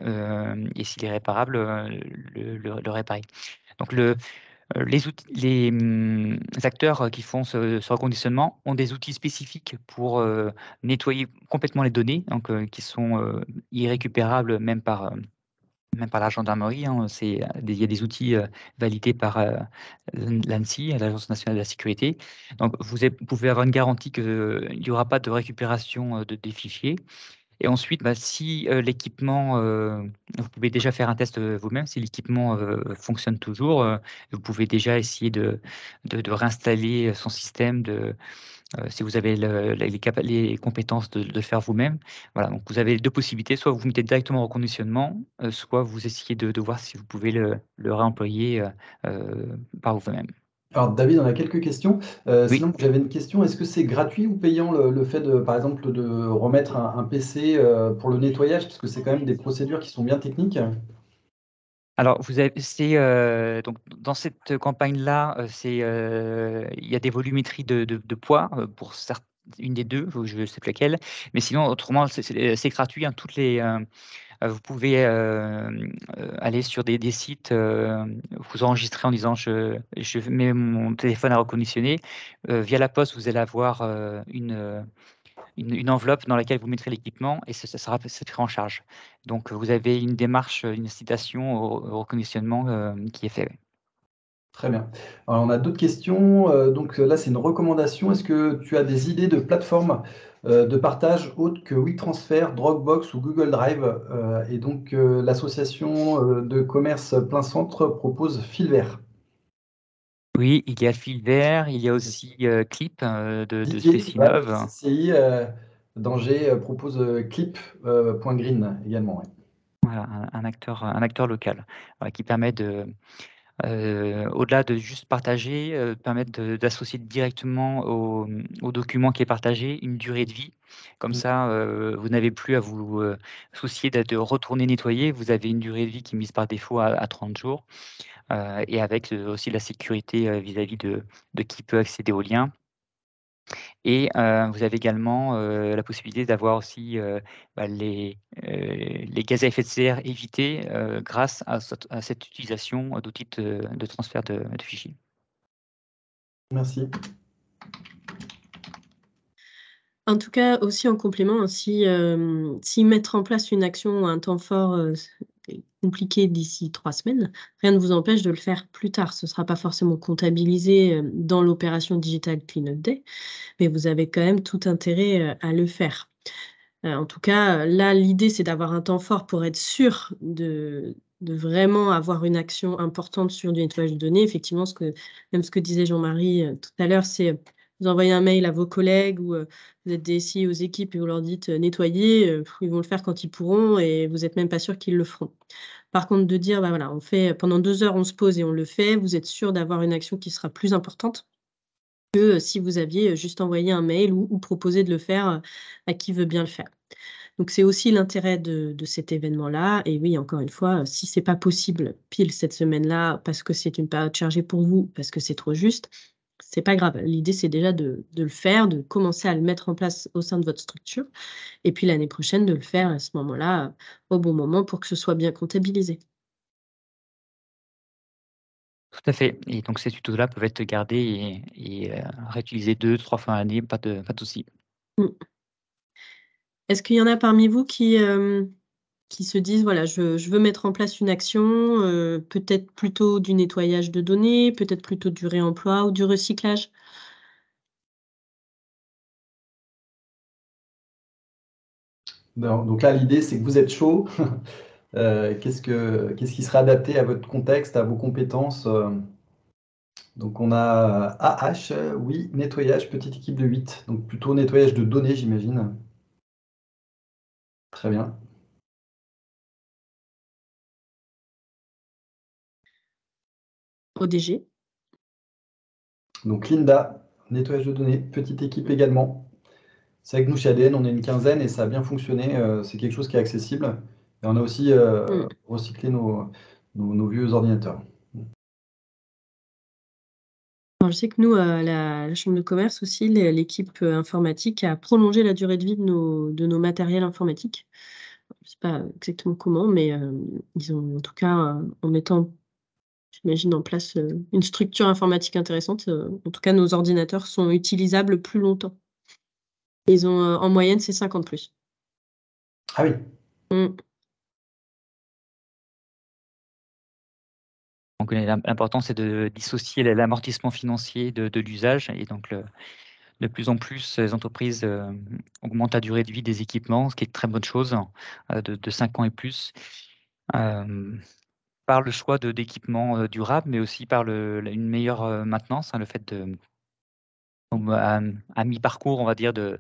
et s'il est réparable, le réparer. Donc, les acteurs qui font ce reconditionnement ont des outils spécifiques pour nettoyer complètement les données, donc qui sont irrécupérables même par la gendarmerie, hein. Il y a des outils validés par l'ANSSI, l'Agence nationale de la sécurité. Donc, vous pouvez avoir une garantie qu'il n'y aura pas de récupération des fichiers. Et ensuite, si l'équipement, vous pouvez déjà faire un test vous-même, si l'équipement fonctionne toujours, vous pouvez déjà essayer de réinstaller son système, si vous avez les compétences de le faire vous-même. Voilà, donc vous avez deux possibilités, soit vous vous mettez directement au reconditionnement, soit vous essayez de voir si vous pouvez le réemployer par vous-même. Alors David, on a quelques questions. Oui. Sinon, j'avais une question. Est-ce que c'est gratuit ou payant le fait de, par exemple, de remettre un PC pour le nettoyage, parce que c'est quand même des procédures qui sont bien techniques. Alors, donc dans cette campagne-là, il y a des volumétries de poids pour une des deux, je ne sais plus laquelle, mais sinon, autrement, c'est gratuit, hein, vous pouvez aller sur des sites, vous enregistrer en disant je mets mon téléphone à reconditionner. Via la poste, vous allez avoir une enveloppe dans laquelle vous mettrez l'équipement et ça pris en charge. Donc, vous avez une démarche, une incitation au reconditionnement qui est fait. Ouais. Très bien. Alors, on a d'autres questions. Donc là, c'est une recommandation. Est-ce que tu as des idées de plateformes de partage autres que WeTransfer, Dropbox ou Google Drive? Et donc, l'association de commerce Plein Centre propose Filvert. Oui, il y a Filvert, il y a aussi Clip de Didier, ouais, de Spécinov. CCI d'Angers propose Clip.green également. Ouais. Voilà, un acteur local qui permet au-delà de juste partager, permettre d'associer directement au document qui est partagé une durée de vie. Comme ça, vous n'avez plus à vous soucier de retourner nettoyer. Vous avez une durée de vie qui est mise par défaut à 30 jours et avec aussi la sécurité vis-à-vis de qui peut accéder aux liens. Et vous avez également la possibilité d'avoir aussi les gaz à effet de serre évités grâce à cette utilisation d'outils de transfert de fichiers. Merci. En tout cas, aussi en complément, si mettre en place une action ou un temps fort est compliqué d'ici 3 semaines, rien ne vous empêche de le faire plus tard. Ce ne sera pas forcément comptabilisé dans l'opération Digital Cleanup Day, mais vous avez quand même tout intérêt à le faire. En tout cas, là, l'idée, c'est d'avoir un temps fort pour être sûr de vraiment avoir une action importante sur du nettoyage de données. Effectivement, ce que disait Jean-Marie tout à l'heure, c'est vous envoyez un mail à vos collègues ou vous êtes DSI aux équipes et vous leur dites nettoyer, ils vont le faire quand ils pourront et vous n'êtes même pas sûr qu'ils le feront. Par contre, de dire, bah voilà, on fait pendant 2 heures, on se pose et on le fait, vous êtes sûr d'avoir une action qui sera plus importante que si vous aviez juste envoyé un mail ou proposé de le faire à qui veut bien le faire. Donc, c'est aussi l'intérêt de cet événement-là. Et oui, encore une fois, si c'est pas possible pile cette semaine-là, parce que c'est une période chargée pour vous, parce que c'est trop juste, c'est pas grave. L'idée, c'est déjà de le faire, de commencer à le mettre en place au sein de votre structure. Et puis l'année prochaine, de le faire à ce moment-là, au bon moment, pour que ce soit bien comptabilisé. Tout à fait. Et donc ces tutos-là peuvent être gardés et réutilisés 2-3 fois à l'année, pas de souci. Mm. Est-ce qu'il y en a parmi vous qui se disent, voilà, je veux mettre en place une action, peut-être plutôt du nettoyage de données, peut-être plutôt du réemploi ou du recyclage? Donc là, l'idée, c'est que vous êtes chaud. Qu'est-ce qui serait adapté à votre contexte, à vos compétences? Donc on a AH, oui, nettoyage, petite équipe de 8. Donc plutôt nettoyage de données, j'imagine. Très bien. ODG. Donc Linda, nettoyage de données, petite équipe également. C'est vrai que nous, chez ADN, on est une quinzaine et ça a bien fonctionné. C'est quelque chose qui est accessible. Et on a aussi recyclé nos vieux ordinateurs. Alors, je sais que nous, à la chambre de commerce aussi, l'équipe informatique a prolongé la durée de vie de nos matériels informatiques. Je ne sais pas exactement comment, mais ils ont, en tout cas, en mettant, j'imagine, en place une structure informatique intéressante, en tout cas, nos ordinateurs sont utilisables plus longtemps. Ils ont, en moyenne, c'est 5 ans de plus. Ah oui. Mm. Donc l'important, c'est de dissocier l'amortissement financier de l'usage. Et donc, de plus en plus, les entreprises augmentent la durée de vie des équipements, ce qui est une très bonne chose, de 5 ans et plus, par le choix d'équipements durables, mais aussi par une meilleure maintenance, le fait à mi-parcours, on va dire, de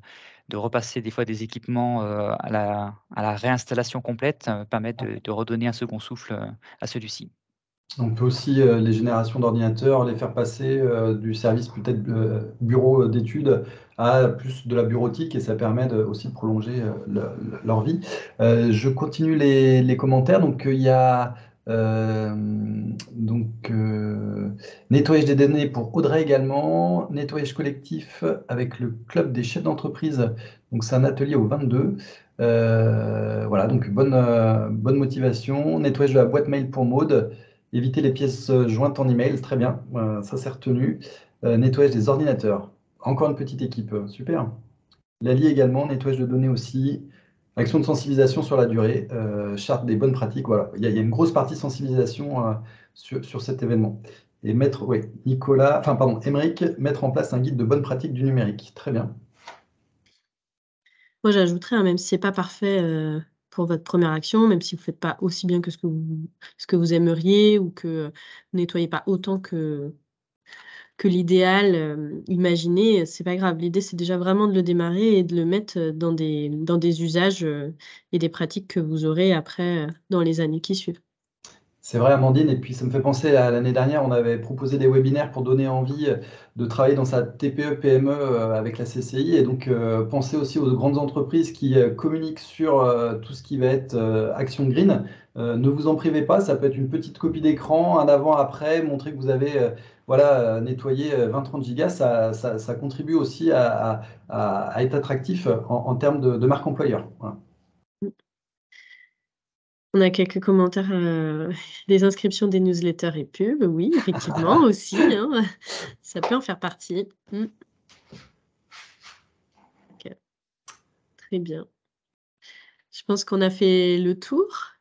repasser des fois des équipements à la réinstallation complète, permet de redonner un second souffle à celui-ci. On peut aussi, les générations d'ordinateurs, les faire passer du service peut-être bureau d'études à plus de la bureautique et ça permet aussi de prolonger leur vie. Je continue les commentaires. Donc, il y a nettoyage des données pour Audrey également, nettoyage collectif avec le club des chefs d'entreprise. Donc, c'est un atelier au 22. Voilà, donc bonne motivation. Nettoyage de la boîte mail pour Maud. Éviter les pièces jointes en email, très bien, ça c'est retenu. Nettoyage des ordinateurs, encore une petite équipe, super. Lali également, nettoyage de données aussi. Action de sensibilisation sur la durée, charte des bonnes pratiques, voilà. Il y a une grosse partie sensibilisation sur cet événement. Et Émeric, mettre en place un guide de bonnes pratiques du numérique, très bien. Moi, j'ajouterais, même si c'est pas parfait pour votre première action, même si vous faites pas aussi bien que ce que vous aimeriez ou que vous nettoyez pas autant que l'idéal imaginé, c'est pas grave. L'idée, c'est déjà vraiment de le démarrer et de le mettre dans des usages et des pratiques que vous aurez après dans les années qui suivent. C'est vrai, Amandine, et puis ça me fait penser à l'année dernière, on avait proposé des webinaires pour donner envie de travailler dans sa TPE-PME avec la CCI, et donc penser aussi aux grandes entreprises qui communiquent sur tout ce qui va être Action Green. Ne vous en privez pas, ça peut être une petite copie d'écran, un avant-après, montrer que vous avez nettoyé 20-30 gigas, ça contribue aussi à être attractif en termes de marque employeur. Voilà. On a quelques commentaires, des inscriptions des newsletters et pubs. Oui, effectivement, aussi, hein, ça peut en faire partie. Ok. Très bien. Je pense qu'on a fait le tour.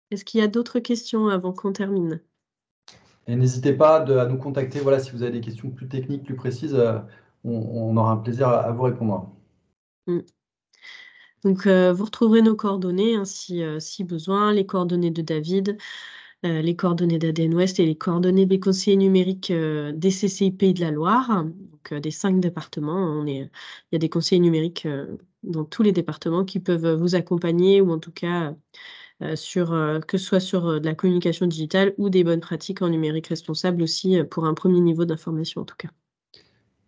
Est-ce qu'il y a d'autres questions avant qu'on termine? Et n'hésitez pas à nous contacter, voilà, si vous avez des questions plus techniques, plus précises, on aura un plaisir à vous répondre. Donc, vous retrouverez nos coordonnées hein, si besoin, les coordonnées de David, les coordonnées d'ADN Ouest et les coordonnées des conseillers numériques des CCI Pays de la Loire, donc des 5 départements. Il y a des conseillers numériques dans tous les départements qui peuvent vous accompagner ou en tout cas que ce soit sur de la communication digitale ou des bonnes pratiques en numérique responsable aussi pour un premier niveau d'information en tout cas.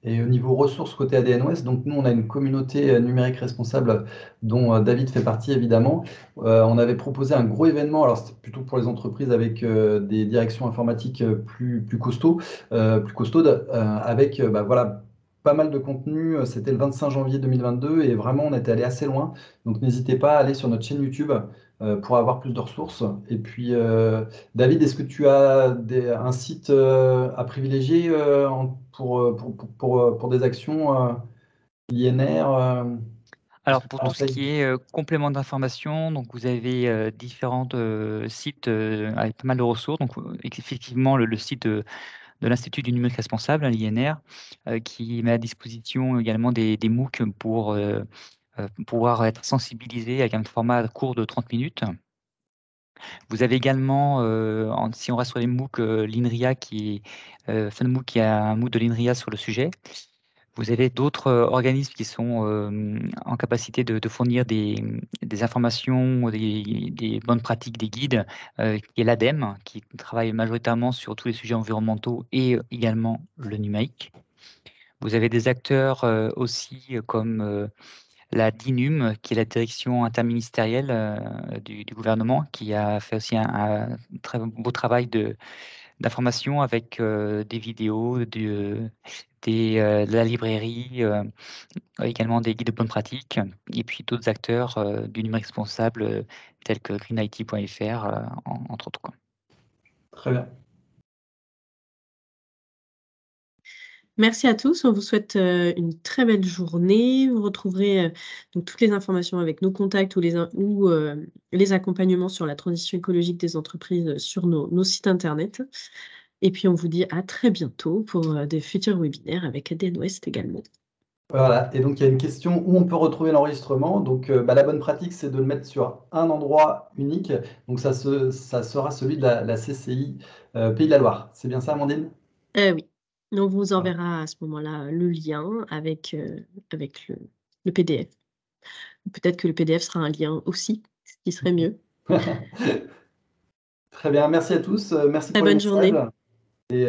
Et au niveau ressources côté ADN Ouest, donc nous, on a une communauté numérique responsable dont David fait partie évidemment. On avait proposé un gros événement, alors c'était plutôt pour les entreprises avec des directions informatiques plus costaudes, avec voilà, pas mal de contenu. C'était le 25 janvier 2022 et vraiment, on était allé assez loin. Donc n'hésitez pas à aller sur notre chaîne YouTube pour avoir plus de ressources. Et puis, David, est-ce que tu as un site à privilégier pour des actions INR Est-ce Alors, que tu pour tout ce conseilles? qui est complément d'information, donc vous avez différents sites avec pas mal de ressources. Donc, effectivement, le site de l'Institut du numérique responsable, hein, l'INR, qui met à disposition également des MOOC pour pouvoir être sensibilisé avec un format court de 30 minutes. Vous avez également, si on reste sur les MOOC, l'INRIA FunMOOC, qui a un MOOC de l'INRIA sur le sujet. Vous avez d'autres organismes qui sont en capacité de fournir des informations, des bonnes pratiques, des guides, qui est l'ADEME, qui travaille majoritairement sur tous les sujets environnementaux et également le numérique. Vous avez des acteurs aussi comme la DINUM, qui est la direction interministérielle du gouvernement, qui a fait aussi un très beau travail d'information avec des vidéos, de la librairie, également des guides de bonnes pratiques, et puis d'autres acteurs du numérique responsable tels que greenIT.fr, entre autres, quoi. Très bien. Merci à tous. On vous souhaite une très belle journée. Vous retrouverez donc toutes les informations avec nos contacts ou les accompagnements sur la transition écologique des entreprises sur nos sites internet. Et puis, on vous dit à très bientôt pour des futurs webinaires avec ADN Ouest également. Voilà, et donc il y a une question où on peut retrouver l'enregistrement. Donc la bonne pratique, c'est de le mettre sur un endroit unique. Donc ça sera celui de la CCI Pays de la Loire. C'est bien ça, Amandine? Oui, on vous Voilà. enverra à ce moment-là le lien avec le PDF. Peut-être que le PDF sera un lien aussi, ce qui serait mieux. Très bien, merci à tous. Merci Très pour les bonne journée. messages. Et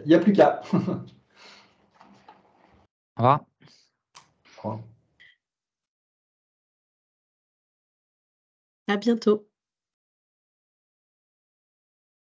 il n'y a plus qu'à. Au revoir. À bientôt.